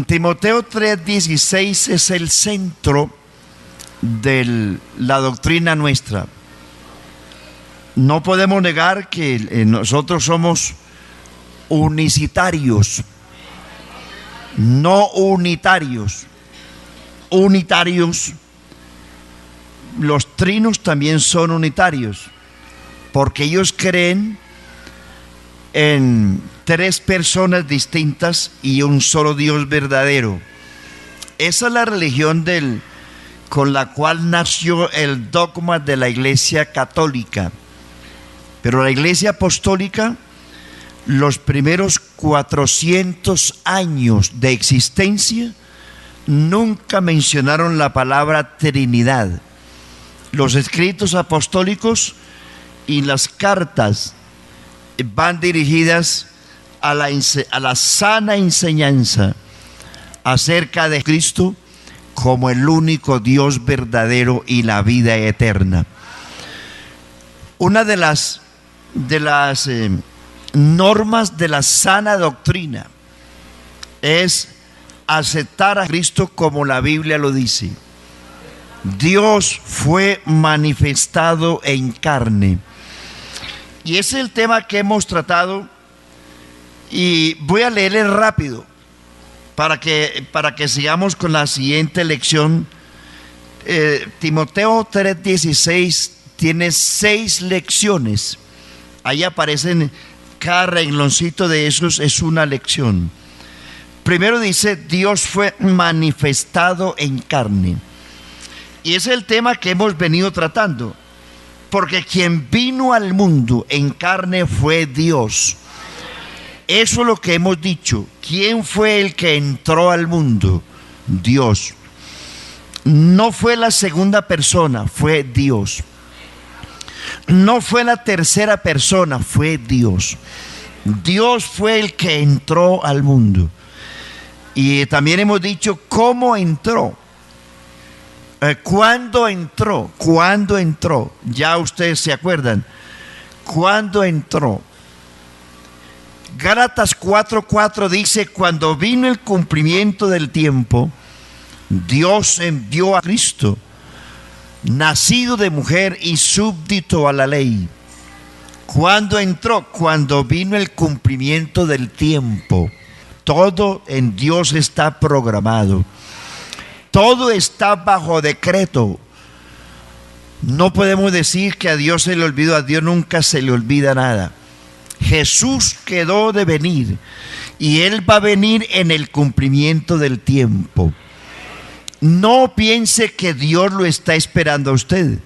Timoteo 3:16 es el centro de la doctrina nuestra. No podemos negar que nosotros somos unicitarios, no unitarios. Unitarios, los trinos también son unitarios, porque ellos creen en tres personas distintas y un solo Dios verdadero. Esa es la religión con la cual nació el dogma de la Iglesia Católica. Pero la Iglesia Apostólica, los primeros 400 años de existencia, nunca mencionaron la palabra Trinidad. Los escritos apostólicos y las cartas van dirigidas a la sana enseñanza acerca de Cristo como el único Dios verdadero y la vida eterna. Una de las normas de la sana doctrina es aceptar a Cristo como la Biblia lo dice. Dios fue manifestado en carne. Y ese es el tema que hemos tratado. Y voy a leerle rápido para que sigamos con la siguiente lección. Timoteo 3:16 tiene 6 lecciones. Ahí aparecen, cada rengloncito de esos es una lección. Primero dice, Dios fue manifestado en carne. Y ese es el tema que hemos venido tratando. Porque quien vino al mundo en carne fue Dios. Eso es lo que hemos dicho. ¿Quién fue el que entró al mundo? Dios. No fue la segunda persona, fue Dios. No fue la tercera persona, fue Dios. Dios fue el que entró al mundo. Y también hemos dicho cómo entró. ¿Cuándo entró? ¿Cuándo entró? Ya ustedes se acuerdan. ¿Cuándo entró? Gálatas 4:4 dice, cuando vino el cumplimiento del tiempo, Dios envió a Cristo, nacido de mujer y súbdito a la ley. ¿Cuándo entró? Cuando vino el cumplimiento del tiempo. Todo en Dios está programado. Todo está bajo decreto. No podemos decir que a Dios se le olvidó. A Dios nunca se le olvida nada. Jesús quedó de venir y Él va a venir en el cumplimiento del tiempo. No piense que Dios lo está esperando a usted.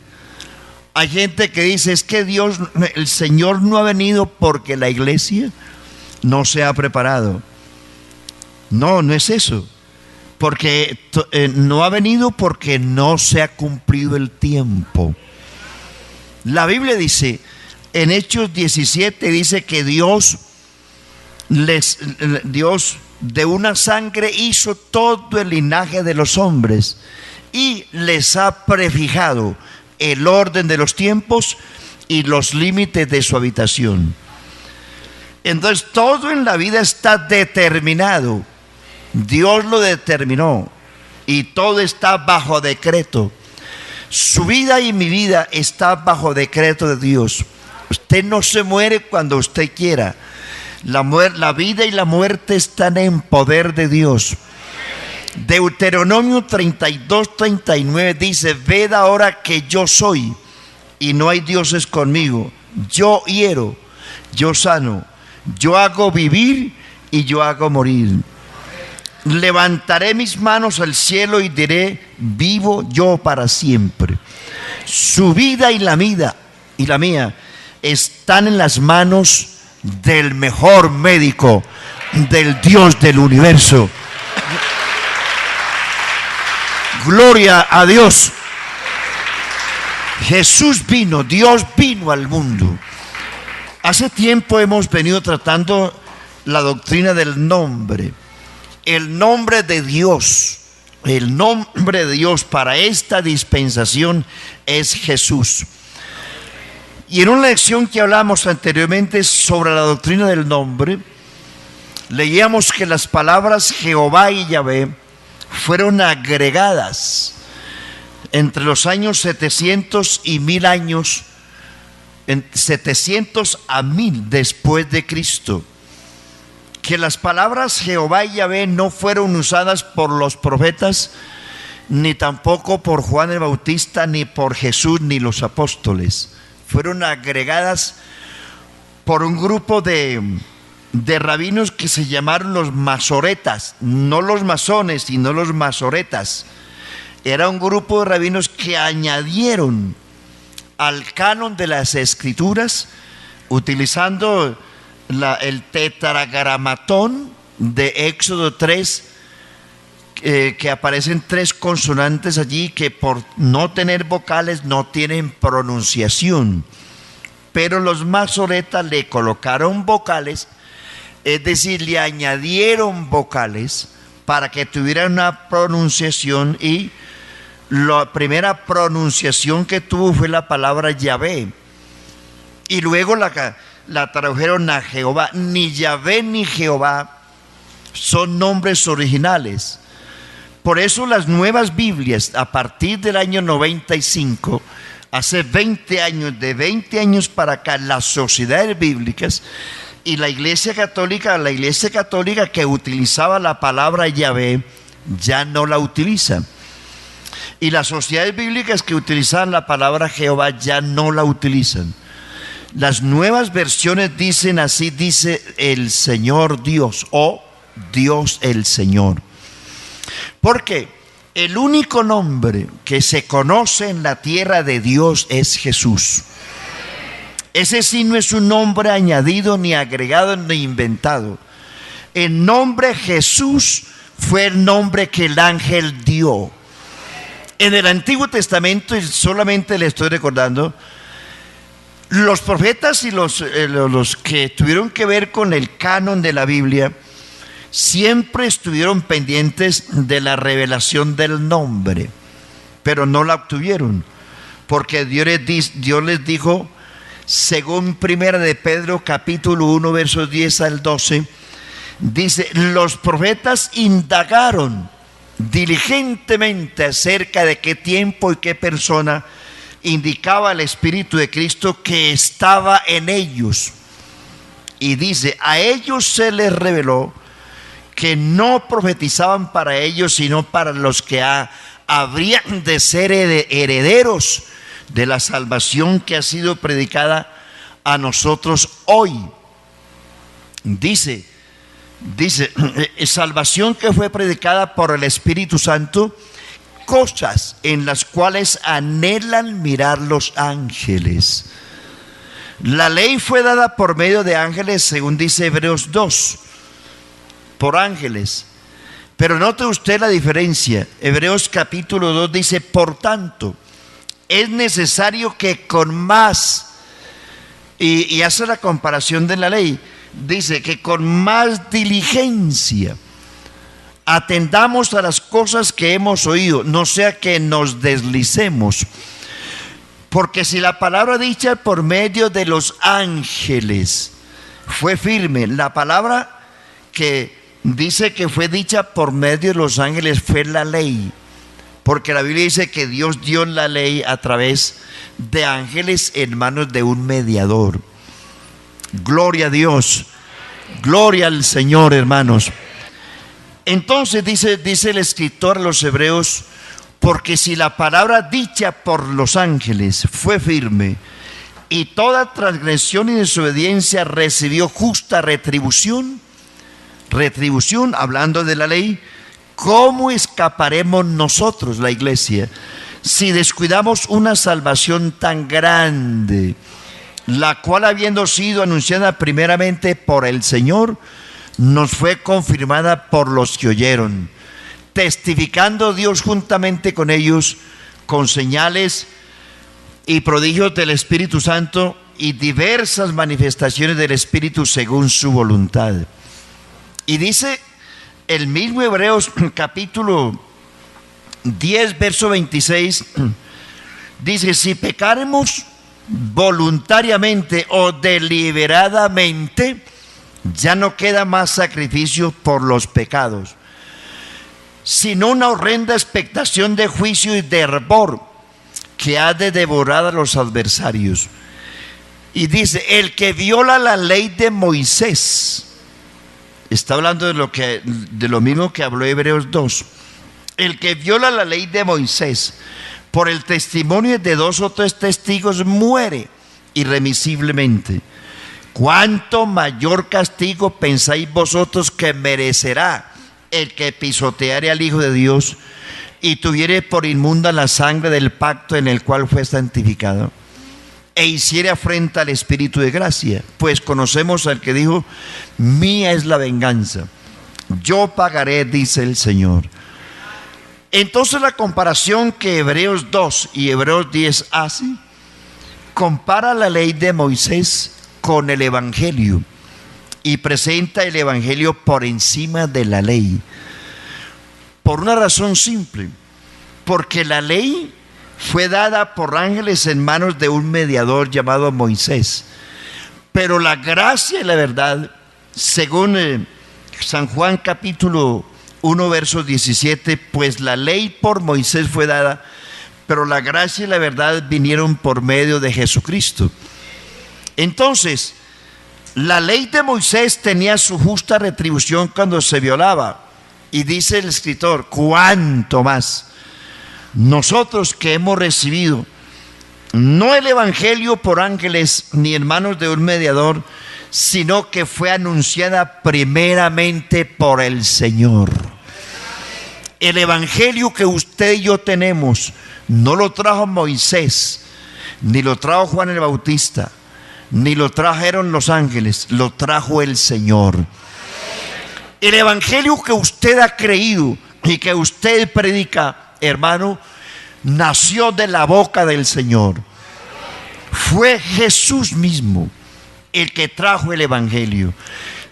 Hay gente que dice, es que el Señor no ha venido porque la iglesia no se ha preparado. No, no es eso. Porque no ha venido porque no se ha cumplido el tiempo. La Biblia dice, en Hechos 17 dice que Dios de una sangre hizo todo el linaje de los hombres y les ha prefijado el orden de los tiempos y los límites de su habitación. Entonces todo en la vida está determinado. Dios lo determinó y todo está bajo decreto. Su vida y mi vida está bajo decreto de Dios. Usted no se muere cuando usted quiera. La vida y la muerte están en poder de Dios. Deuteronomio 32:39 dice, ved ahora que yo soy y no hay dioses conmigo. Yo hiero, yo sano, yo hago vivir y yo hago morir. Levantaré mis manos al cielo y diré, vivo yo para siempre. Su vida y la mía están en las manos del mejor médico, del Dios del universo. Gloria a Dios. Jesús vino, Dios vino al mundo. Hace tiempo hemos venido tratando la doctrina del nombre. El nombre de Dios, el nombre de Dios para esta dispensación es Jesús. Y en una lección que hablamos anteriormente sobre la doctrina del nombre, leíamos que las palabras Jehová y Yahvé fueron agregadas entre los años 700 y 1000 años, en 700 a 1000 después de Cristo. Que las palabras Jehová y Yahvé no fueron usadas por los profetas, ni tampoco por Juan el Bautista, ni por Jesús, ni los apóstoles. Fueron agregadas por un grupo de rabinos que se llamaron los masoretas, no los masones, sino los masoretas. Era un grupo de rabinos que añadieron al canon de las escrituras, utilizando el tetragramatón de Éxodo 3, que aparecen 3 consonantes allí que por no tener vocales no tienen pronunciación, pero los masoretas le colocaron vocales, es decir, le añadieron vocales para que tuvieran una pronunciación, y la primera pronunciación que tuvo fue la palabra Yahvé, y luego la tradujeron a Jehová. Ni Yahvé ni Jehová son nombres originales. Por eso las nuevas Biblias, a partir del año 95, hace 20 años, de 20 años para acá, las sociedades bíblicas y la Iglesia Católica que utilizaba la palabra Yahvé, ya no la utiliza. Y las sociedades bíblicas que utilizaban la palabra Jehová ya no la utilizan. Las nuevas versiones dicen así: dice el Señor Dios, o Dios el Señor. Porque el único nombre que se conoce en la tierra de Dios es Jesús. Ese sí no es un nombre añadido, ni agregado, ni inventado. El nombre Jesús fue el nombre que el ángel dio. En el Antiguo Testamento, y solamente le estoy recordando, los profetas y los que tuvieron que ver con el canon de la Biblia siempre estuvieron pendientes de la revelación del nombre, pero no la obtuvieron, porque Dios les dijo, según Primera de Pedro capítulo 1 versos 10 al 12, dice: los profetas indagaron diligentemente acerca de qué tiempo y qué persona indicaba el Espíritu de Cristo que estaba en ellos. Y dice: a ellos se les reveló que no profetizaban para ellos, sino para los que habrían de ser herederos de la salvación que ha sido predicada a nosotros hoy. Dice, salvación que fue predicada por el Espíritu Santo, cosas en las cuales anhelan mirar los ángeles. La ley fue dada por medio de ángeles, según dice Hebreos 2, por ángeles. Pero note usted la diferencia. Hebreos capítulo 2 dice: por tanto, es necesario que con más, y hace la comparación de la ley, dice que con más diligencia atendamos a las cosas que hemos oído, no sea que nos deslicemos. Porque si la palabra dicha por medio de los ángeles fue firme, la palabra que dice que fue dicha por medio de los ángeles fue la ley. Porque la Biblia dice que Dios dio la ley a través de ángeles en manos de un mediador. Gloria a Dios, gloria al Señor, hermanos. Entonces dice el escritor a los Hebreos: porque si la palabra dicha por los ángeles fue firme, y toda transgresión y desobediencia recibió justa retribución, hablando de la ley, ¿cómo escaparemos nosotros, la iglesia, si descuidamos una salvación tan grande, la cual, habiendo sido anunciada primeramente por el Señor, nos fue confirmada por los que oyeron, testificando Dios juntamente con ellos con señales y prodigios del Espíritu Santo y diversas manifestaciones del Espíritu según su voluntad? Y dice el mismo Hebreos capítulo 10 verso 26, dice: si pecaremos voluntariamente o deliberadamente, Ya no queda más sacrificio por los pecados, sino una horrenda expectación de juicio y de hervor que ha de devorar a los adversarios. Y dice, el que viola la ley de Moisés, está hablando de lo mismo que habló Hebreos 2. El que viola la ley de Moisés por el testimonio de 2 o 3 testigos muere irremisiblemente. ¿Cuánto mayor castigo pensáis vosotros que merecerá el que pisoteare al Hijo de Dios y tuviere por inmunda la sangre del pacto en el cual fue santificado, e hiciere afrenta al Espíritu de gracia? Pues conocemos al que dijo, mía es la venganza, yo pagaré, dice el Señor. Entonces la comparación que Hebreos 2 y Hebreos 10 hace, compara la ley de Moisés con el Evangelio y presenta el Evangelio por encima de la ley, por una razón simple: porque la ley fue dada por ángeles en manos de un mediador llamado Moisés, pero la gracia y la verdad, según San Juan capítulo 1 verso 17, pues la ley por Moisés fue dada, pero la gracia y la verdad vinieron por medio de Jesucristo. Entonces, la ley de Moisés tenía su justa retribución cuando se violaba, y dice el escritor, cuánto más nosotros que hemos recibido no el Evangelio por ángeles ni en manos de un mediador, sino que fue anunciada primeramente por el Señor. El Evangelio que usted y yo tenemos no lo trajo Moisés, ni lo trajo Juan el Bautista, ni lo trajeron los ángeles, lo trajo el Señor. El Evangelio que usted ha creído y que usted predica, hermano, nació de la boca del Señor. Fue Jesús mismo el que trajo el Evangelio.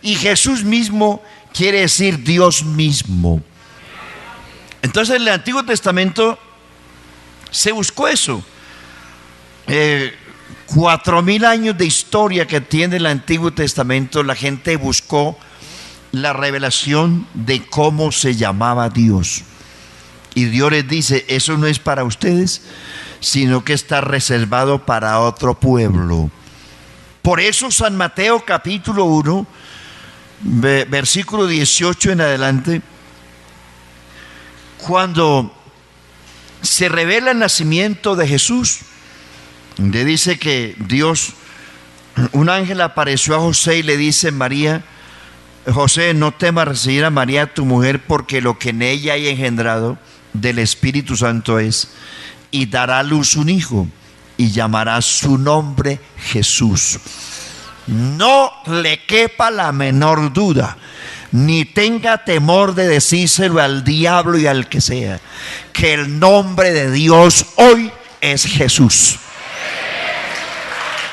Y Jesús mismo quiere decir Dios mismo. Entonces en el Antiguo Testamento se buscó eso. 4000 años de historia que tiene el Antiguo Testamento, la gente buscó la revelación de cómo se llamaba Dios. Y Dios les dice, eso no es para ustedes, sino que está reservado para otro pueblo. Por eso San Mateo capítulo 1, versículo 18 en adelante, cuando se revela el nacimiento de Jesús, le dice que Dios, un ángel apareció a José y le dice, María, José, no temas recibir a María tu mujer, porque lo que en ella hay engendrado del Espíritu Santo es, y dará a luz un hijo, y llamará su nombre Jesús. No le quepa la menor duda, ni tenga temor de decírselo al diablo y al que sea, que el nombre de Dios hoy es Jesús.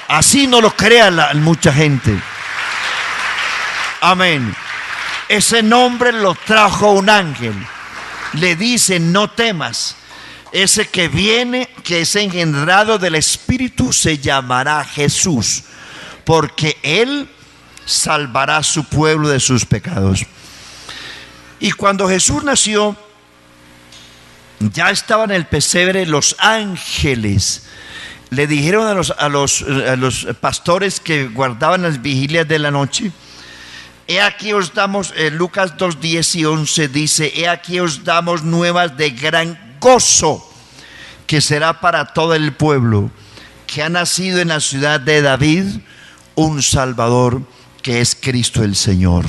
Así no lo crea mucha gente. Amén. Ese nombre lo trajo un ángel. Le dice, no temas. Ese que viene, que es engendrado del Espíritu, se llamará Jesús, porque Él salvará a su pueblo de sus pecados. Y cuando Jesús nació, ya estaban en el pesebre los ángeles. Le dijeron a los pastores que guardaban las vigilias de la noche, he aquí os damos, Lucas 2, 10 y 11 dice, he aquí os damos nuevas de gran gozo, que será para todo el pueblo, que ha nacido en la ciudad de David un Salvador, que es Cristo el Señor.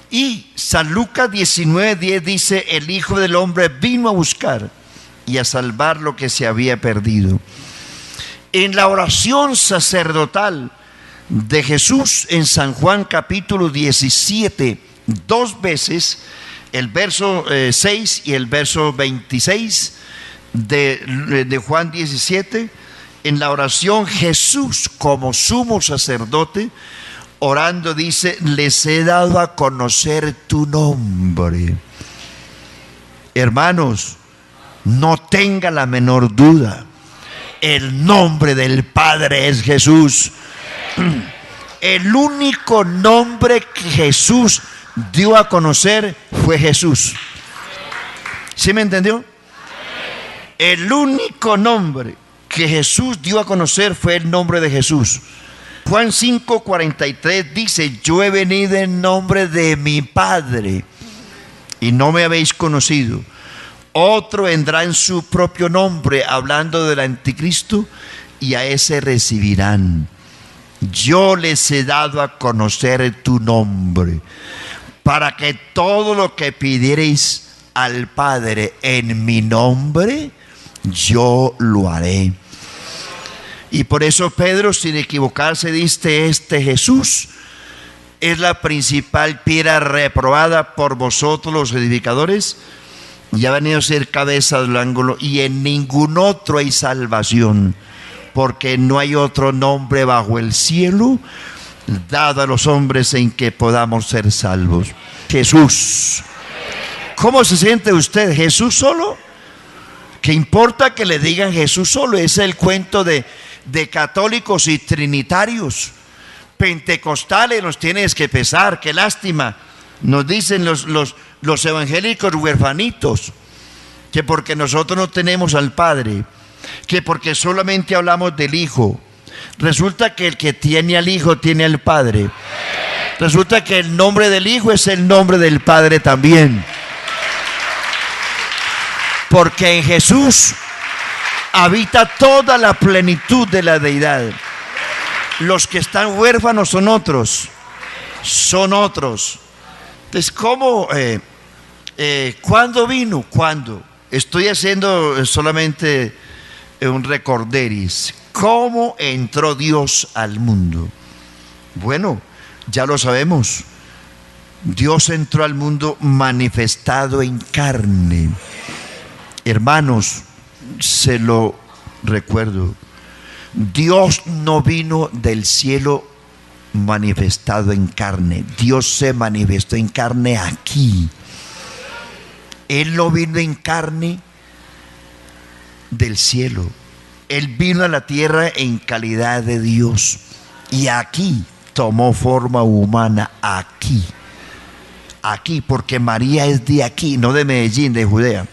Y San Lucas 19, 10 dice, el Hijo del Hombre vino a buscar y a salvar lo que se había perdido. En la oración sacerdotal de Jesús en San Juan capítulo 17, 2 veces, el verso 6 y el verso 26 de Juan 17, en la oración Jesús como sumo sacerdote, orando dice, les he dado a conocer tu nombre. Hermanos, no tenga la menor duda, el nombre del Padre es Jesús. El único nombre que Jesús dio a conocer fue Jesús. ¿Sí me entendió? El único nombre que Jesús dio a conocer fue el nombre de Jesús. Juan 5:43 dice: yo he venido en nombre de mi Padre y no me habéis conocido. Otro vendrá en su propio nombre, hablando del anticristo, y a ese recibirán. Yo les he dado a conocer tu nombre, para que todo lo que pidiereis al Padre en mi nombre, yo lo haré. Y por eso Pedro, sin equivocarse, dice: este Jesús es la principal piedra reprobada por vosotros los edificadores, y ha venido a ser cabeza del ángulo, y en ningún otro hay salvación, porque no hay otro nombre bajo el cielo dado a los hombres en que podamos ser salvos. Jesús. ¿Cómo se siente usted? ¿Jesús solo? ¿Qué importa que le digan Jesús solo? Ese es el cuento de católicos y trinitarios. Pentecostales nos tienes que pesar, qué lástima. Nos dicen los evangélicos huerfanitos que porque nosotros no tenemos al Padre, que porque solamente hablamos del Hijo. Resulta que el que tiene al Hijo tiene al Padre. Resulta que el nombre del Hijo es el nombre del Padre también. Porque en Jesús habita toda la plenitud de la deidad. Los que están huérfanos son otros. Son otros. Entonces, ¿cómo? ¿Cuándo vino? ¿Cuándo? Estoy haciendo solamente un recorderis. ¿Cómo entró Dios al mundo? Bueno, ya lo sabemos. Dios entró al mundo manifestado en carne. Hermanos, se lo recuerdo. Dios no vino del cielo manifestado en carne. Dios se manifestó en carne aquí. Él no vino en carne del cielo. Él vino a la tierra en calidad de Dios. Y aquí tomó forma humana, aquí. Aquí, porque María es de aquí, no de Medellín, de Judea.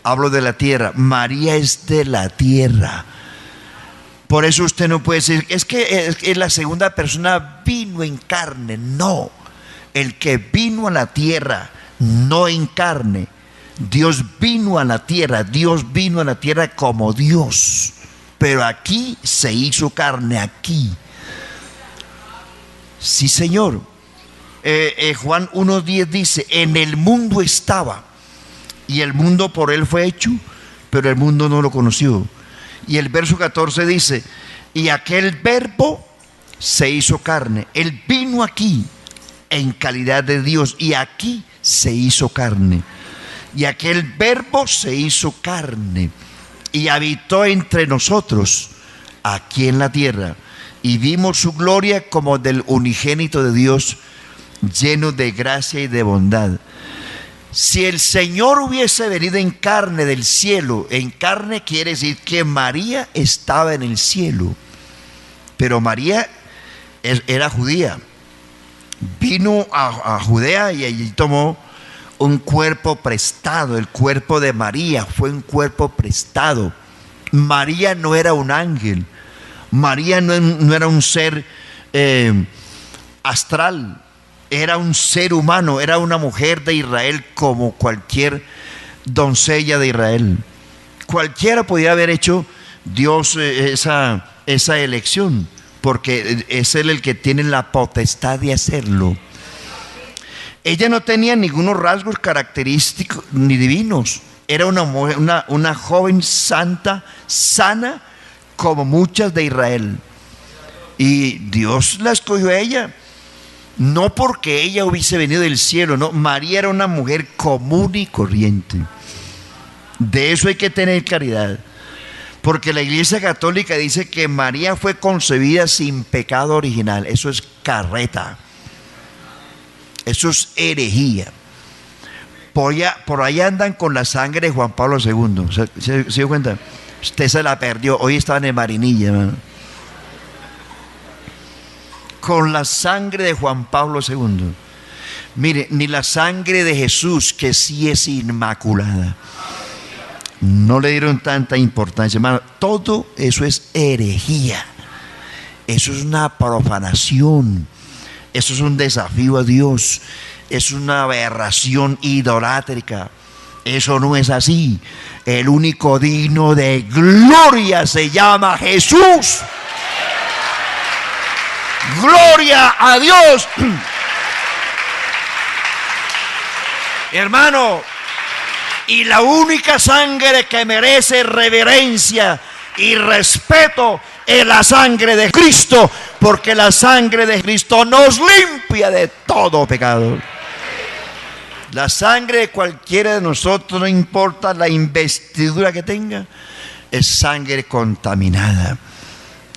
Hablo de la tierra. María es de la tierra. Por eso usted no puede decir, es que la segunda persona vino en carne. No, el que vino a la tierra, no en carne. Dios vino a la tierra, Dios vino a la tierra como Dios. Pero aquí se hizo carne, aquí. Sí, Señor. Juan 1:10 dice: en el mundo estaba, y el mundo por él fue hecho, pero el mundo no lo conoció. Y el verso 14 dice: y aquel verbo se hizo carne. Él vino aquí en calidad de Dios, y aquí se hizo carne. Y aquel verbo se hizo carne y habitó entre nosotros aquí en la tierra, y vimos su gloria como del unigénito de Dios, lleno de gracia y de bondad. Si el Señor hubiese venido en carne del cielo, en carne quiere decir que María estaba en el cielo, pero María era judía. Vino a Judea y allí tomó un cuerpo prestado. El cuerpo de María fue un cuerpo prestado. María no era un ángel. María no era un ser astral. Era un ser humano, era una mujer de Israel como cualquier doncella de Israel. Cualquiera podía haber hecho Dios esa elección, porque es Él el que tiene la potestad de hacerlo. Ella no tenía ningunos rasgos característicos ni divinos. Era una mujer, una joven santa, sana, como muchas de Israel. Y Dios la escogió a ella. No porque ella hubiese venido del cielo, no. María era una mujer común y corriente. De eso hay que tener claridad. Porque la Iglesia Católica dice que María fue concebida sin pecado original. Eso es carreta. Eso es herejía. Por allá andan con la sangre de Juan Pablo II. ¿Se dio cuenta? Usted se la perdió. Hoy estaban en Marinilla, hermano. con la sangre de Juan Pablo II. Mire, ni la sangre de Jesús, que sí es inmaculada. No le dieron tanta importancia, hermano. Todo eso es herejía. Eso es una profanación. Eso es un desafío a Dios. Es una aberración idolátrica. Eso no es así. El único digno de gloria se llama Jesús. Gloria a Dios. Hermano, y la única sangre que merece reverencia y respeto es la sangre de Cristo, porque la sangre de Cristo nos limpia de todo pecado. La sangre de cualquiera de nosotros, no importa la investidura que tenga, es sangre contaminada.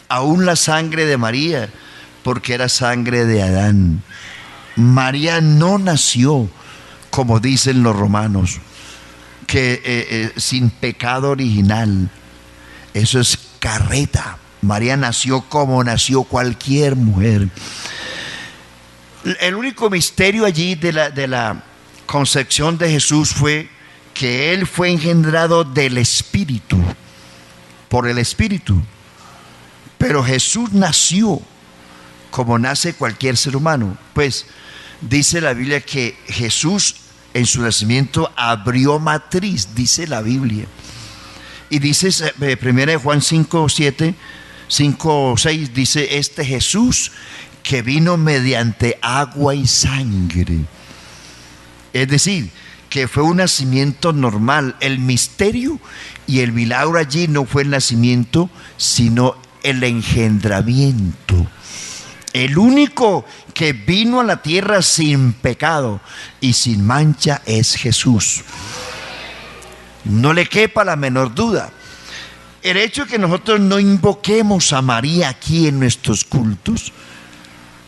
Aún la sangre de María, porque era sangre de Adán. María no nació, como dicen los romanos, que sin pecado original. Eso es carreta. María nació como nació cualquier mujer. El único misterio allí de la concepción de Jesús fue que Él fue engendrado del Espíritu, por el Espíritu. Pero Jesús nació como nace cualquier ser humano. Pues dice la Biblia que Jesús en su nacimiento abrió matriz, dice la Biblia. Y dice 1 Juan 5:6, dice: este Jesús que vino mediante agua y sangre. Es decir, que fue un nacimiento normal. El misterio y el milagro allí no fue el nacimiento, sino el engendramiento. El único que vino a la tierra sin pecado y sin mancha es Jesús. No le quepa la menor duda. El hecho de que nosotros no invoquemos a María aquí en nuestros cultos,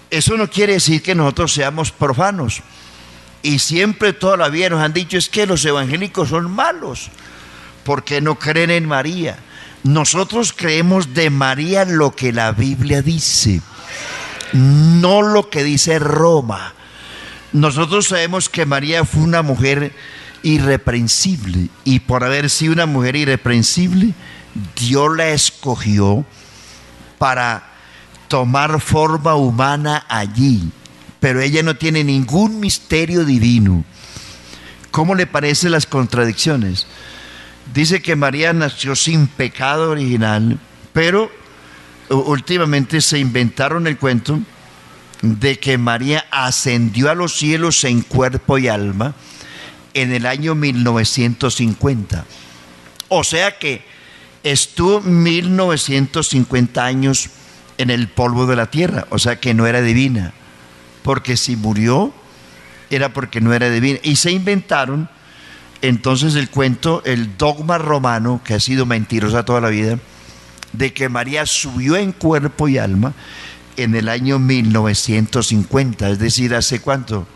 eso no quiere decir que nosotros seamos profanos. Y siempre toda la vida nos han dicho: es que los evangélicos son malos porque no creen en María. Nosotros creemos de María lo que la Biblia dice, no lo que dice Roma. Nosotros sabemos que María fue una mujer irreprensible, y por haber sido una mujer irreprensible, Dios la escogió para tomar forma humana allí. Pero ella no tiene ningún misterio divino. ¿Cómo le parecen las contradicciones? Dice que María nació sin pecado original, pero últimamente se inventaron el cuento de que María ascendió a los cielos en cuerpo y alma en el año 1950. O sea que estuvo 1950 años en el polvo de la tierra. O sea que no era divina, porque si murió era porque no era divina. Y se inventaron entonces el cuento, el dogma romano, que ha sido mentirosa toda la vida, de que María subió en cuerpo y alma en el año 1950, es decir, ¿hace cuánto?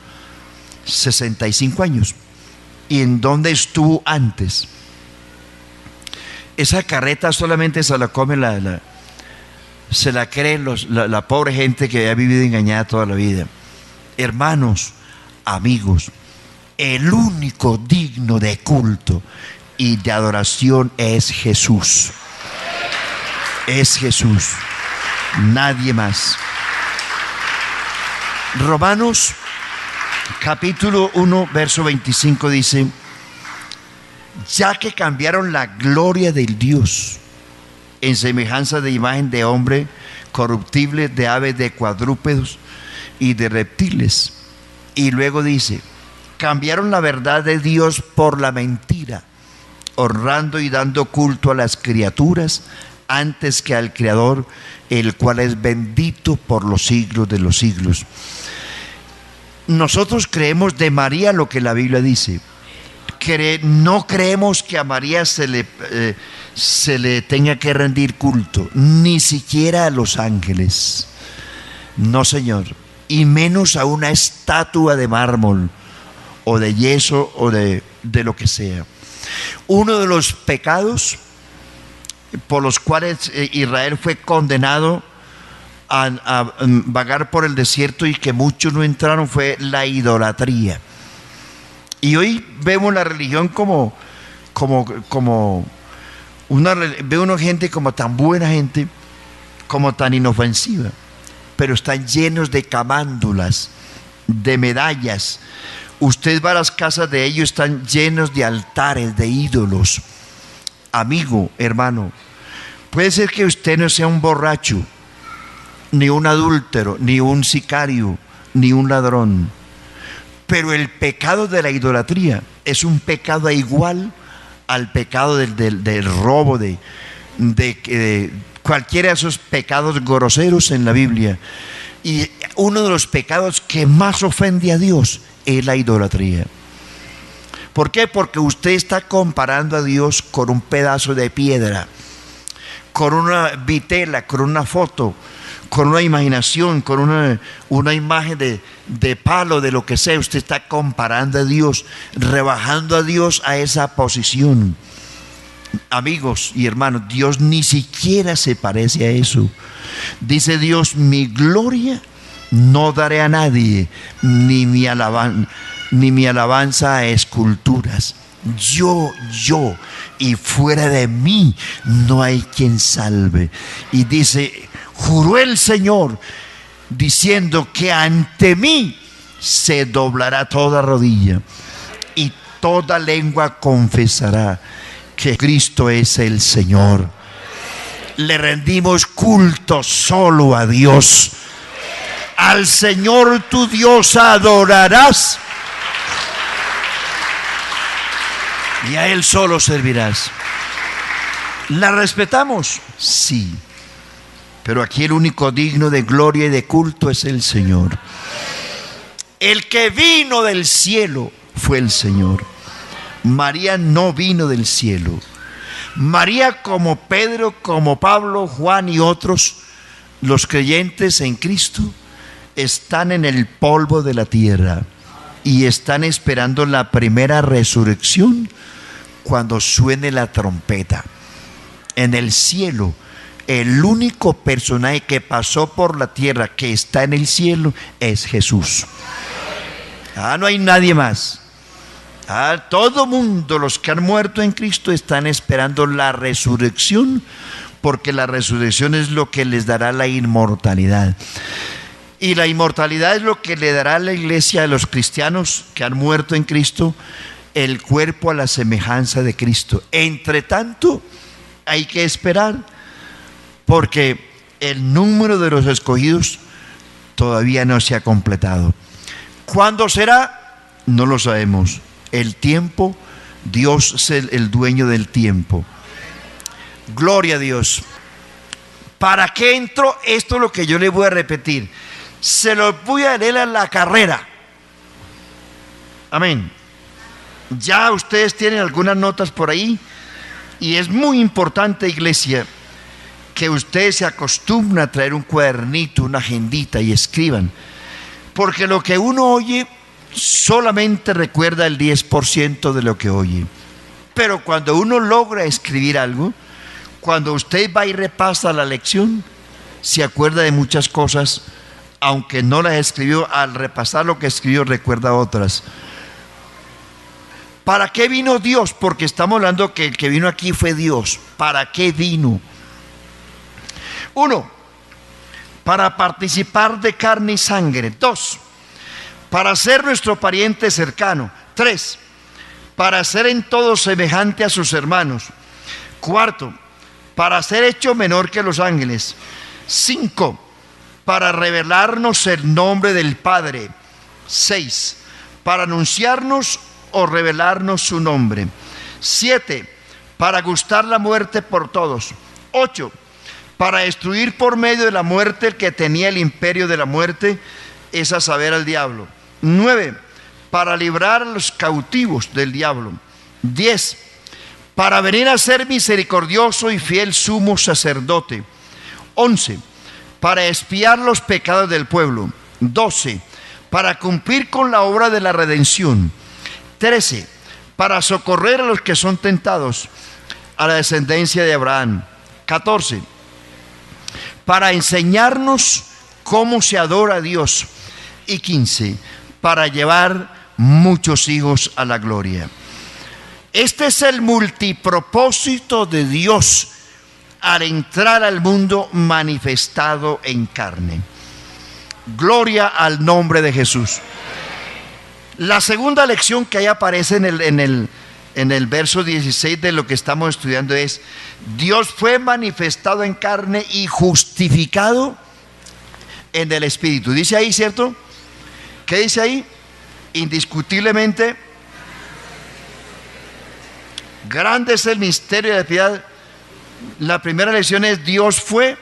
65 años. ¿Y en dónde estuvo antes? Esa carreta solamente se la come se la cree la pobre gente que ha vivido engañada toda la vida. Hermanos, amigos, el único digno de culto y de adoración es Jesús. Es Jesús, nadie más. Romanos capítulo 1 verso 25 dice: ya que cambiaron la gloria del Dios en semejanza de imagen de hombre corruptible, de aves, de cuadrúpedos y de reptiles. Y luego dice: cambiaron la verdad de Dios por la mentira, honrando y dando culto a las criaturas antes que al Creador, el cual es bendito por los siglos de los siglos. Nosotros creemos de María lo que la Biblia dice. No creemos que a María se le tenga que rendir culto, ni siquiera a los ángeles. No, Señor. Y menos a una estatua de mármol o de yeso o de lo que sea. Uno de los pecados por los cuales Israel fue condenado a vagar por el desierto y que muchos no entraron fue la idolatría. Y hoy vemos la religión como ve una gente como tan buena gente, como tan inofensiva, pero están llenos de camándulas, de medallas. Usted va a las casas de ellos, están llenos de altares, de ídolos. Amigo, hermano, puede ser que usted no sea un borracho, ni un adúltero, ni un sicario, ni un ladrón, pero el pecado de la idolatría es un pecado igual al pecado del robo, de cualquiera de esos pecados groseros en la Biblia. Y uno de los pecados que más ofende a Dios es la idolatría. ¿Por qué? Porque usted está comparando a Dios con un pedazo de piedra, con una vitela, con una foto, con una imaginación, con una imagen de palo, de lo que sea. Usted está comparando a Dios, rebajando a Dios a esa posición. Amigos y hermanos, Dios ni siquiera se parece a eso. Dice Dios: mi gloria no daré a nadie, ni mi alabanza a esculturas. Yo, y fuera de mí no hay quien salve. Y dice: juró el Señor, diciendo que ante mí se doblará toda rodilla y toda lengua confesará que Cristo es el Señor. Le rendimos culto solo a Dios. Al Señor tu Dios adorarás y a Él solo servirás. ¿La respetamos? Sí. Pero aquí el único digno de gloria y de culto es el Señor. El que vino del cielo fue el Señor. María no vino del cielo. María, como Pedro, como Pablo, Juan y otros, los creyentes en Cristo, están en el polvo de la tierra y están esperando la primera resurrección cuando suene la trompeta. En el cielo, el único personaje que pasó por la tierra que está en el cielo es Jesús. No hay nadie más. Todo mundo, los que han muerto en Cristo, están esperando la resurrección, porque la resurrección es lo que les dará la inmortalidad. Y la inmortalidad es lo que le dará a la iglesia, a los cristianos que han muerto en Cristo, el cuerpo a la semejanza de Cristo. Entre tanto, hay que esperar, porque el número de los escogidos todavía no se ha completado. ¿Cuándo será? No lo sabemos. El tiempo, Dios es el dueño del tiempo. Gloria a Dios. ¿Para qué entro? Esto es lo que yo le voy a repetir. Se lo voy a leer a la carrera. Amén. Ya ustedes tienen algunas notas por ahí. Y es muy importante, iglesia, que ustedes se acostumbren a traer un cuadernito, una agendita y escriban. Porque lo que uno oye solamente recuerda el 10% de lo que oye. Pero cuando uno logra escribir algo, cuando usted va y repasa la lección, se acuerda de muchas cosas, aunque no las escribió. Al repasar lo que escribió, recuerda otras. ¿Para qué vino Dios? Porque estamos hablando que el que vino aquí fue Dios. ¿Para qué vino? 1, para participar de carne y sangre. 2, para ser nuestro pariente cercano. 3, para ser en todo semejante a sus hermanos. 4, para ser hecho menor que los ángeles. 5, para revelarnos el nombre del Padre. 6, para anunciarnos o revelarnos su nombre. 7, para gustar la muerte por todos. 8, para destruir por medio de la muerte el que tenía el imperio de la muerte, es a saber, al diablo. 9, para librar a los cautivos del diablo. 10, para venir a ser misericordioso y fiel sumo sacerdote. 11, para expiar los pecados del pueblo. 12, para cumplir con la obra de la redención. 13, para socorrer a los que son tentados, a la descendencia de Abraham. 14, para enseñarnos cómo se adora a Dios. Y 15, para llevar muchos hijos a la gloria. Este es el multipropósito de Dios al entrar al mundo manifestado en carne. Gloria al nombre de Jesús. La segunda lección que ahí aparece en el verso 16 de lo que estamos estudiando es: Dios fue manifestado en carne y justificado en el Espíritu. Dice ahí, ¿cierto? ¿Qué dice ahí? Indiscutiblemente, grande es el misterio de la piedad. La primera lección es: Dios fue.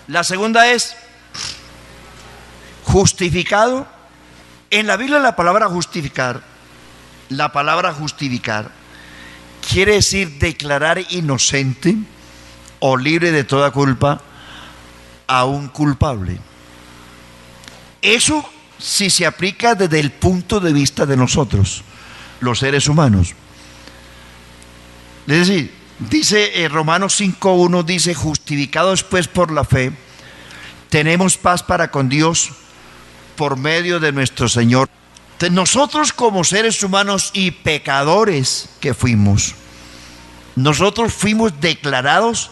La segunda es justificado. En la Biblia la palabra justificar quiere decir declarar inocente o libre de toda culpa a un culpable. Eso sí se aplica desde el punto de vista de nosotros, los seres humanos. Es decir, dice Romanos 5:1, dice: justificados pues por la fe, tenemos paz para con Dios por medio de nuestro Señor. Entonces, nosotros como seres humanos y pecadores que fuimos, nosotros fuimos declarados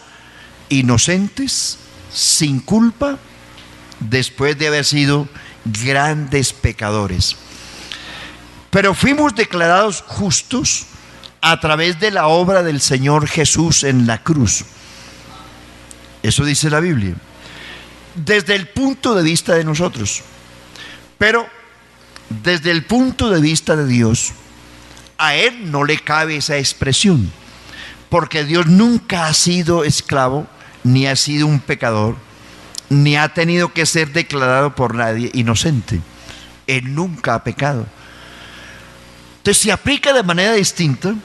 inocentes, sin culpa, después de haber sido grandes pecadores. Pero fuimos declarados justos a través de la obra del Señor Jesús en la cruz. Eso dice la Biblia, desde el punto de vista de nosotros. Pero desde el punto de vista de Dios, a Él no le cabe esa expresión, porque Dios nunca ha sido esclavo, ni ha sido un pecador, ni ha tenido que ser declarado por nadie inocente. Él nunca ha pecado. Entonces se aplica de manera distinta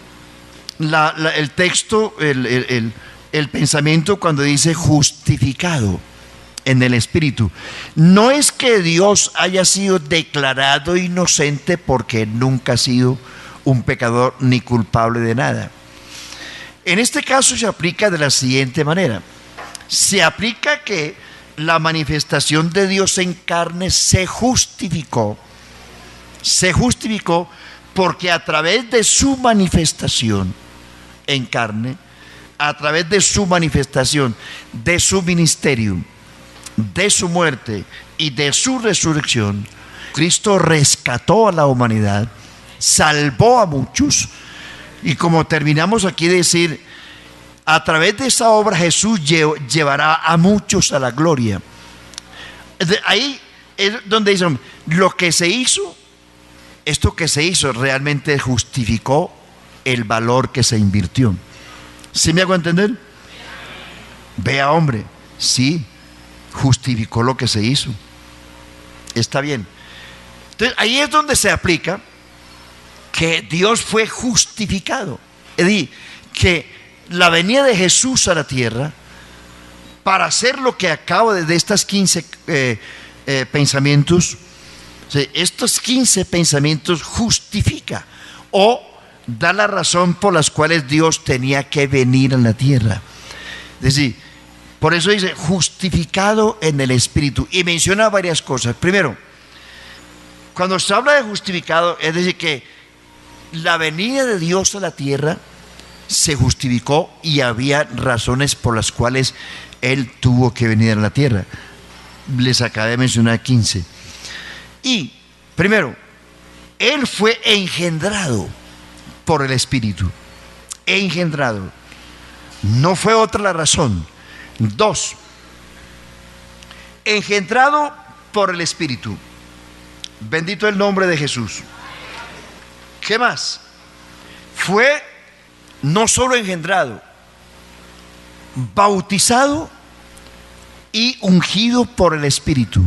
el texto, el pensamiento cuando dice justificado en el Espíritu. No es que Dios haya sido declarado inocente porque nunca ha sido un pecador ni culpable de nada. En este caso se aplica de la siguiente manera: se aplica que la manifestación de Dios en carne se justificó porque a través de su manifestación en carne, a través de su manifestación, de su ministerio, de su muerte y de su resurrección, Cristo rescató a la humanidad, salvó a muchos, y como terminamos aquí de decir, a través de esa obra Jesús llevará a muchos a la gloria. Ahí es donde dicen, lo que se hizo, esto que se hizo realmente justificó el valor que se invirtió. ¿Sí me hago entender? Vea, hombre, sí, justificó lo que se hizo. Está bien. Entonces ahí es donde se aplica que Dios fue justificado. Es decir, que la venida de Jesús a la tierra para hacer lo que acabo de estas 15 pensamientos, estos 15 pensamientos justifica o da la razón por las cuales Dios tenía que venir a la tierra. Es decir, por eso dice justificado en el Espíritu, y menciona varias cosas. Primero, cuando se habla de justificado, es decir, que la venida de Dios a la tierra se justificó y había razones por las cuales Él tuvo que venir a la tierra. Les acabé de mencionar 15. Y primero, Él fue engendrado por el Espíritu. Engendrado. No fue otra la razón. 2, engendrado por el Espíritu. Bendito el nombre de Jesús. ¿Qué más? Fue no solo engendrado, bautizado y ungido por el Espíritu.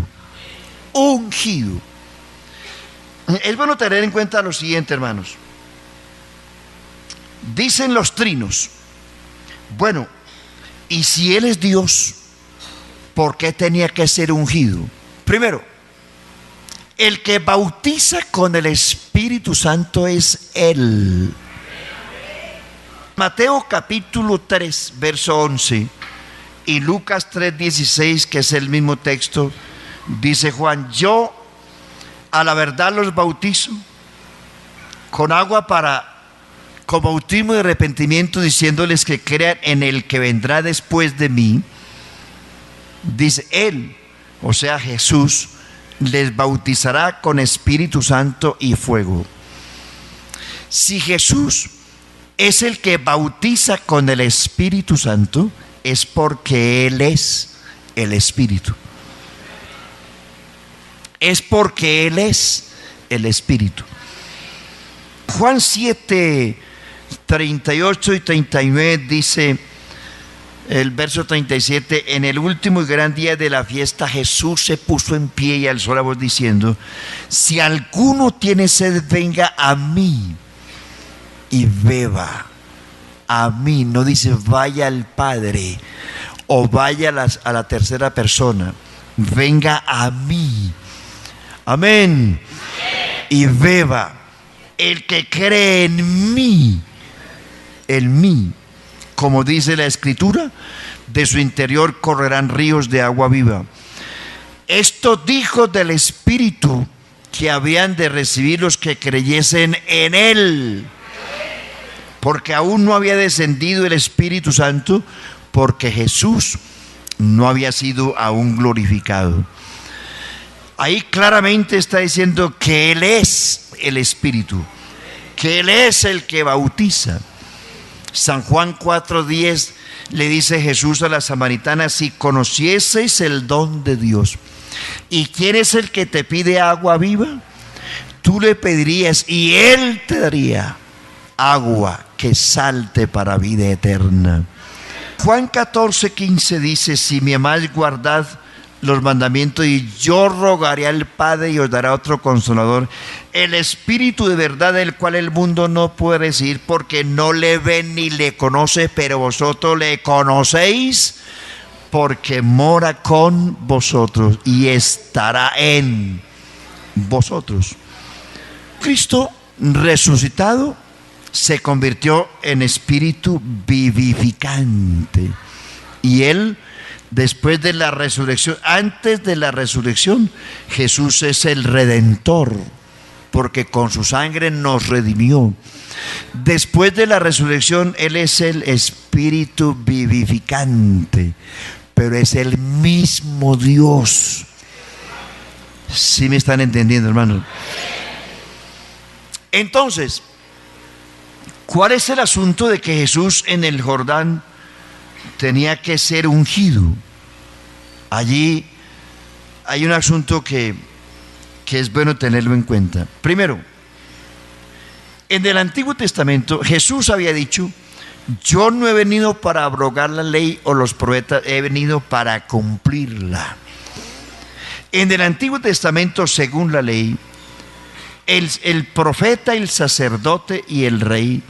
Ungido. Es bueno tener en cuenta lo siguiente, hermanos. Dicen los trinos, bueno, y si Él es Dios, ¿por qué tenía que ser ungido? Primero, el que bautiza con el Espíritu Santo es Él. Mateo capítulo 3, verso 11, Y Lucas 3:16, que es el mismo texto, dice Juan: yo a la verdad los bautizo con agua con bautismo de arrepentimiento, diciéndoles que crean en el que vendrá después de mí. Dice él, o sea Jesús, les bautizará con Espíritu Santo y fuego. Si Jesús es el que bautiza con el Espíritu Santo, es porque Él es el Espíritu. Es porque Él es el Espíritu. Juan 7, 38 y 39 dice, el verso 37: en el último y gran día de la fiesta, Jesús se puso en pie y alzó la voz diciendo: si alguno tiene sed, venga a mí y beba. A mí, no dice vaya al Padre o vaya a la tercera persona. Venga a mí. Amén. Y beba. El que cree en mí, como dice la Escritura, de su interior correrán ríos de agua viva. Esto dijo del Espíritu que habían de recibir los que creyesen en Él, porque aún no había descendido el Espíritu Santo, porque Jesús no había sido aún glorificado. Ahí claramente está diciendo que Él es el Espíritu, que Él es el que bautiza. San Juan 4:10 le dice Jesús a la samaritana: si conocieseis el don de Dios, ¿y quién es el que te pide agua viva? Tú le pedirías y Él te daría agua que salte para vida eterna. Juan 14:15 dice: si me amáis, guardad los mandamientos, y yo rogaré al Padre y os dará otro consolador, el Espíritu de verdad, el cual el mundo no puede recibir porque no le ve ni le conoce, pero vosotros le conocéis porque mora con vosotros y estará en vosotros. Cristo resucitado se convirtió en espíritu vivificante, y Él, después de la resurrección, antes de la resurrección, Jesús es el Redentor, porque con su sangre nos redimió. Después de la resurrección, Él es el Espíritu vivificante, pero es el mismo Dios. ¿Sí me están entendiendo, hermanos? Entonces, ¿cuál es el asunto de que Jesús en el Jordán tenía que ser ungido? Allí hay un asunto que es bueno tenerlo en cuenta. Primero, en el Antiguo Testamento Jesús había dicho: yo no he venido para abrogar la ley o los profetas, he venido para cumplirla. En el Antiguo Testamento, según la ley, el profeta, el sacerdote y el rey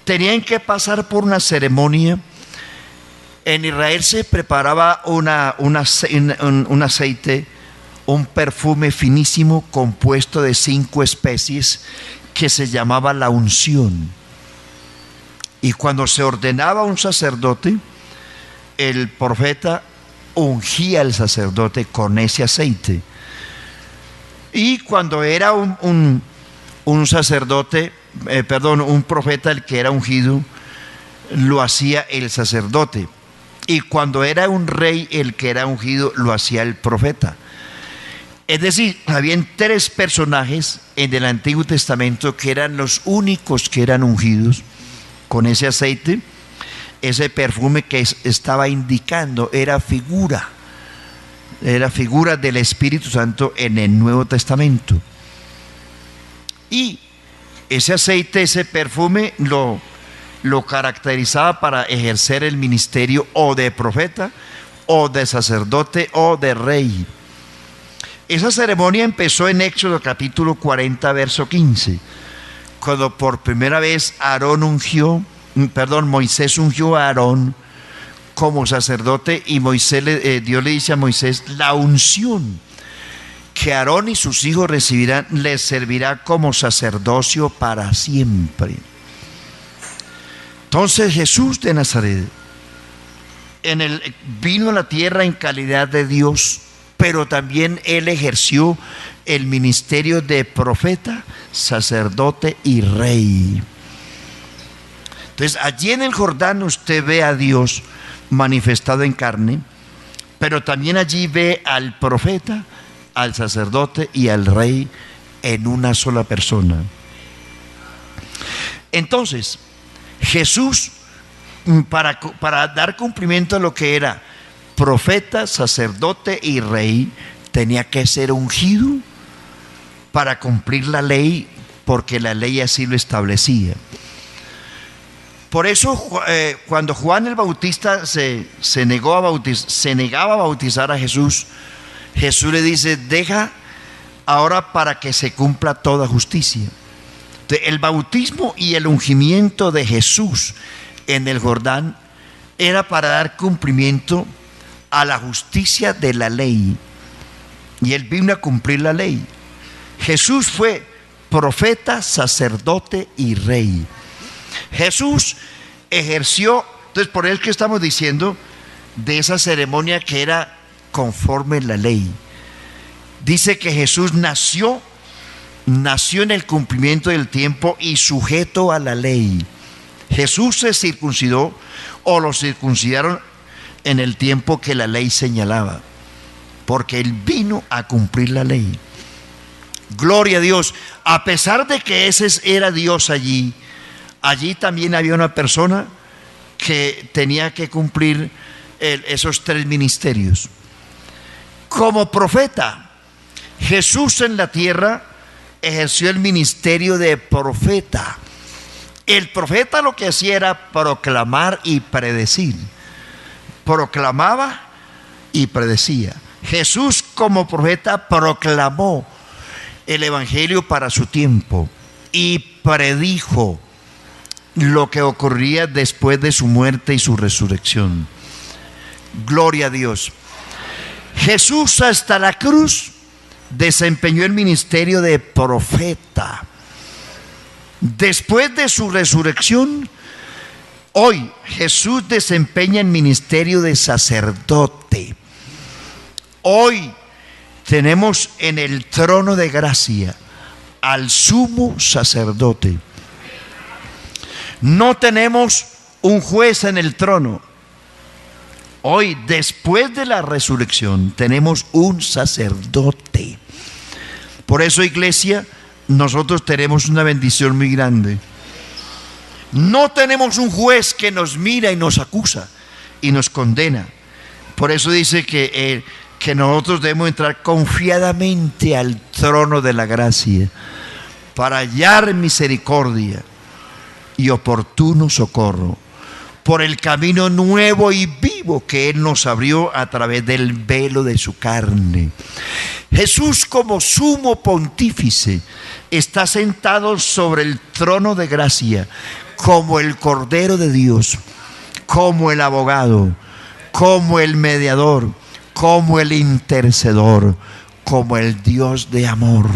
tenían que pasar por una ceremonia. En Israel se preparaba un aceite, un perfume finísimo compuesto de 5 especies que se llamaba la unción. Y cuando se ordenaba un sacerdote, el profeta ungía al sacerdote con ese aceite. Y cuando era un profeta el que era ungido, lo hacía el sacerdote. Y cuando era un rey el que era ungido, lo hacía el profeta. Es decir, habían 3 personajes en el Antiguo Testamento que eran los únicos que eran ungidos con ese aceite. Ese perfume que estaba indicando era figura del Espíritu Santo en el Nuevo Testamento. Y ese aceite, ese perfume lo caracterizaba para ejercer el ministerio o de profeta, o de sacerdote, o de rey. Esa ceremonia empezó en Éxodo capítulo 40, verso 15, cuando por primera vez Moisés ungió a Aarón como sacerdote, y Dios le dice a Moisés: la unción que Aarón y sus hijos recibirán les servirá como sacerdocio para siempre. Entonces Jesús de Nazaret vino a la tierra en calidad de Dios, pero también Él ejerció el ministerio de profeta, sacerdote y rey. Entonces, allí en el Jordán usted ve a Dios manifestado en carne, pero también allí ve al profeta, al sacerdote y al rey en una sola persona. Entonces, Jesús, para dar cumplimiento a lo que era profeta, sacerdote y rey, tenía que ser ungido para cumplir la ley, porque la ley así lo establecía. Por eso cuando Juan el Bautista se negaba a bautizar a Jesús, Jesús le dice: deja ahora para que se cumpla toda justicia. Entonces, el bautismo y el ungimiento de Jesús en el Jordán era para dar cumplimiento a la justicia de la ley, y Él vino a cumplir la ley. Jesús fue profeta, sacerdote y rey. Jesús ejerció, entonces por eso es que estamos diciendo de esa ceremonia que era conforme la ley. Dice que Jesús nació en el cumplimiento del tiempo y sujeto a la ley. Jesús se circuncidó, o lo circuncidaron en el tiempo que la ley señalaba, porque Él vino a cumplir la ley. Gloria a Dios. A pesar de que ese era Dios allí también había una persona que tenía que cumplir esos tres ministerios. Como profeta, Jesús en la tierra ejerció el ministerio de profeta. El profeta lo que hacía era proclamar y predecir. Proclamaba y predecía. Jesús como profeta proclamó el evangelio para su tiempo y predijo lo que ocurriría después de su muerte y su resurrección. Gloria a Dios. Jesús hasta la cruz desempeñó el ministerio de profeta. Después de su resurrección, hoy Jesús desempeña el ministerio de sacerdote. Hoy tenemos en el trono de gracia al sumo sacerdote. No tenemos un juez en el trono. Hoy, después de la resurrección, tenemos un sacerdote. Por eso, iglesia, nosotros tenemos una bendición muy grande. No tenemos un juez que nos mira y nos acusa y nos condena. Por eso dice que nosotros debemos entrar confiadamente al trono de la gracia para hallar misericordia y oportuno socorro por el camino nuevo y vivo que Él nos abrió a través del velo de su carne. Jesús, como sumo pontífice, está sentado sobre el trono de gracia como el Cordero de Dios, como el abogado, como el mediador, como el intercedor, como el Dios de amor.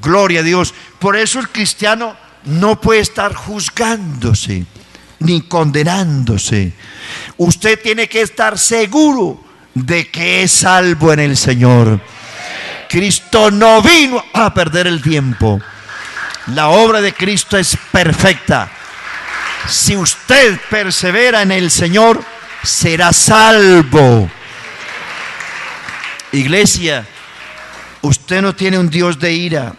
Gloria a Dios. Por eso el cristiano no puede estar juzgándose ni condenándose. Usted tiene que estar seguro de que es salvo en el Señor. Cristo no vino a perder el tiempo. La obra de Cristo es perfecta. Si usted persevera en el Señor, será salvo. Iglesia, usted no tiene un Dios de ira.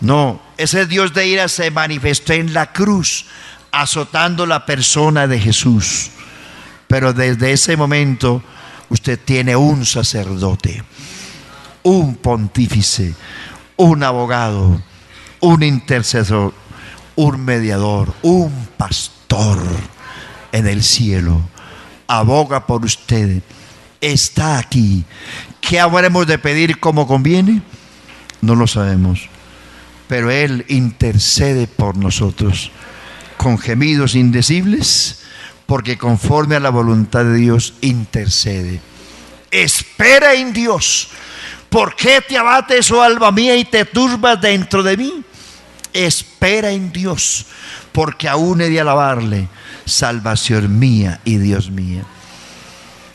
No, ese Dios de ira se manifestó en la cruz, azotando la persona de Jesús. Pero desde ese momento usted tiene un sacerdote, un pontífice, un abogado, un intercesor, un mediador, un pastor en el cielo. Aboga por usted, está aquí. ¿Qué habremos de pedir como conviene? No lo sabemos, pero Él intercede por nosotros con gemidos indecibles, porque conforme a la voluntad de Dios intercede. Espera en Dios. ¿Por qué te abates, oh alma mía, y te turbas dentro de mí? Espera en Dios, porque aún he de alabarle. salvación mía y Dios mío.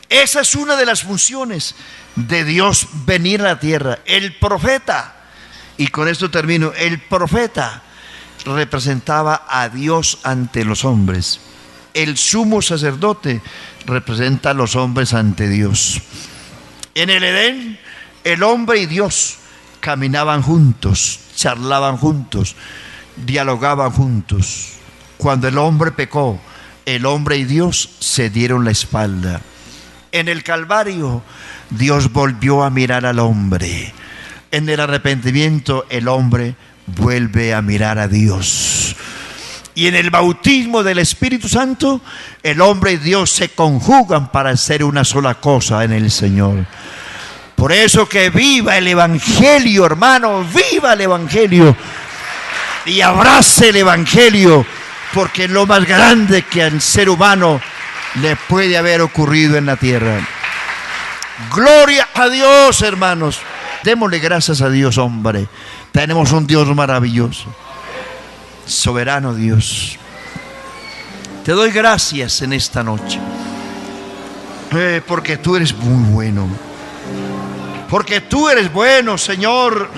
Esa es una de las funciones de Dios, venir a la tierra. El profeta, y con esto termino, el profeta representaba a Dios ante los hombres. El sumo sacerdote representa a los hombres ante Dios. En el Edén, el hombre y Dios caminaban juntos, charlaban juntos, dialogaban juntos. Cuando el hombre pecó, el hombre y Dios se dieron la espalda. En el Calvario, Dios volvió a mirar al hombre. En el arrepentimiento, el hombre vuelve a mirar a Dios. Y en el bautismo del Espíritu Santo, el hombre y Dios se conjugan para hacer una sola cosa en el Señor. Por eso que viva el Evangelio, hermano, viva el Evangelio. Y abrace el Evangelio, porque es lo más grande que al ser humano le puede haber ocurrido en la tierra. Gloria a Dios, hermanos. Démosle gracias a Dios, hombre. Tenemos un Dios maravilloso, soberano Dios. Te doy gracias en esta noche, porque tú eres muy bueno. Porque tú eres bueno, Señor,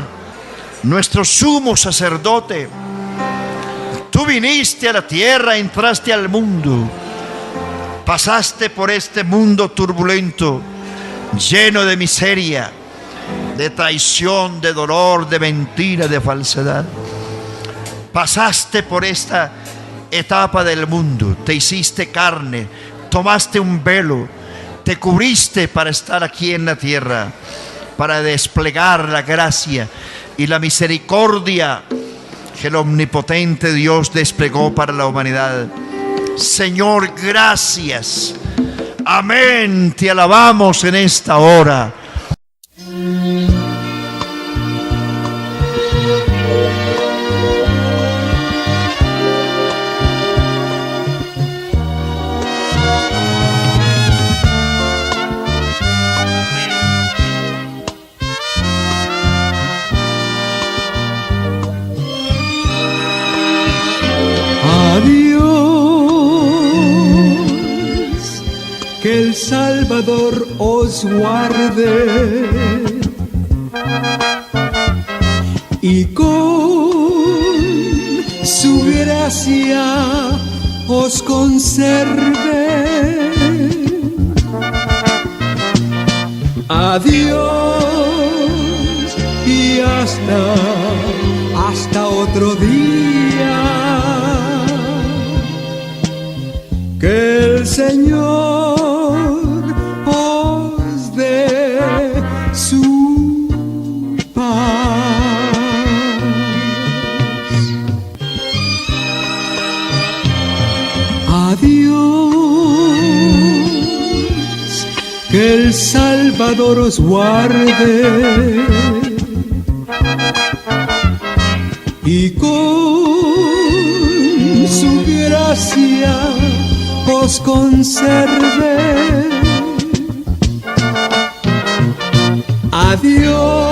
nuestro sumo sacerdote. Tú viniste a la tierra, entraste al mundo, pasaste por este mundo turbulento, lleno de miseria, de traición, de dolor, de mentira, de falsedad. Pasaste por esta etapa del mundo, te hiciste carne, tomaste un velo, te cubriste para estar aquí en la tierra, para desplegar la gracia y la misericordia que el omnipotente Dios desplegó para la humanidad. Señor, gracias. Amén. Te alabamos en esta hora. Que el Salvador os guarde y con su gracia os conserve. Adiós y hasta otro día. Que el Señor os dé su paz. Adiós, que el Salvador os guarde y con su gracia os conserve. Adiós